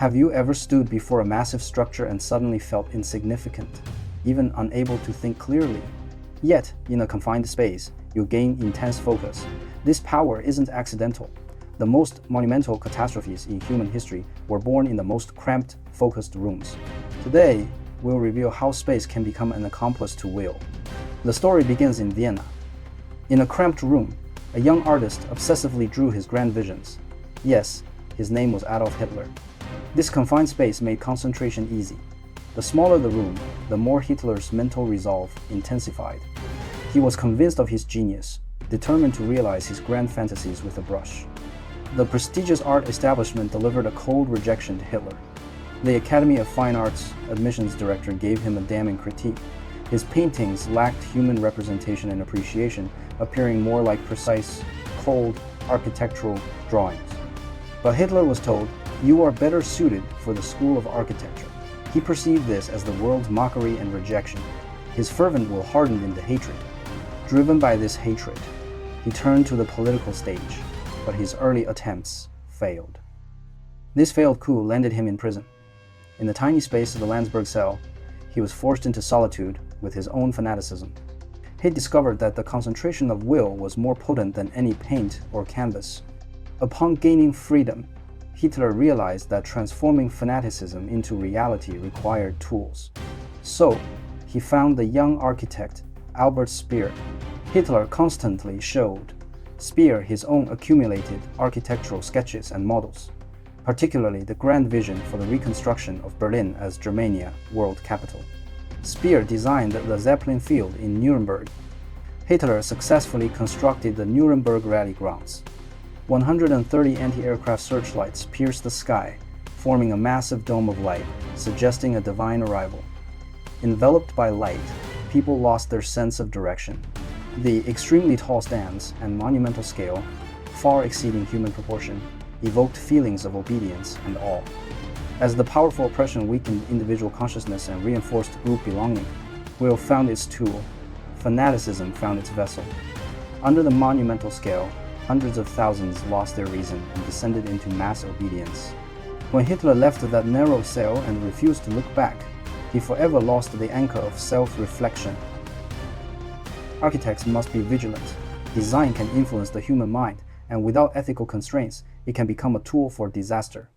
Have you ever stood before a massive structure and suddenly felt insignificant, even unable to think clearly? Yet, in a confined space, you gain intense focus. This power isn't accidental. The most monumental catastrophes in human history were born in the most cramped, focused rooms. Today, we'll reveal how space can become an accomplice to will. The story begins in Vienna. In a cramped room, a young artist obsessively drew his grand visions. Yes, his name was Adolf Hitler. This confined space made concentration easy. The smaller the room, the more Hitler's mental resolve intensified. He was convinced of his genius, determined to realize his grand fantasies with a brush. The prestigious art establishment delivered a cold rejection to Hitler. The Academy of Fine Arts admissions director gave him a damning critique. His paintings lacked human representation and appreciation, appearing more like precise, cold, architectural drawings. But Hitler was told, "You are better suited for the school of architecture." He perceived this as the world's mockery and rejection. His fervent will hardened into hatred. Driven by this hatred, he turned to the political stage, but his early attempts failed. This failed coup landed him in prison. In the tiny space of the Landsberg cell, he was forced into solitude with his own fanaticism. He discovered that the concentration of will was more potent than any paint or canvas. Upon gaining freedom, Hitler realized that transforming fanaticism into reality required tools. So, he found the young architect, Albert Speer. Hitler constantly showed Speer his own accumulated architectural sketches and models, particularly the grand vision for the reconstruction of Berlin as Germania world capital. Speer designed the Zeppelin field in Nuremberg. Hitler successfully constructed the Nuremberg rally grounds. 130 anti-aircraft searchlights pierced the sky, forming a massive dome of light, suggesting a divine arrival. Enveloped by light, people lost their sense of direction. The extremely tall stands and monumental scale, far exceeding human proportion, evoked feelings of obedience and awe. As the powerful oppression weakened individual consciousness and reinforced group belonging, will found its tool, fanaticism found its vessel. Under the monumental scale, hundreds of thousands lost their reason and descended into mass obedience. When Hitler left that narrow cell and refused to look back, he forever lost the anchor of self-reflection. Architects must be vigilant. Design can influence the human mind, and without ethical constraints, it can become a tool for disaster.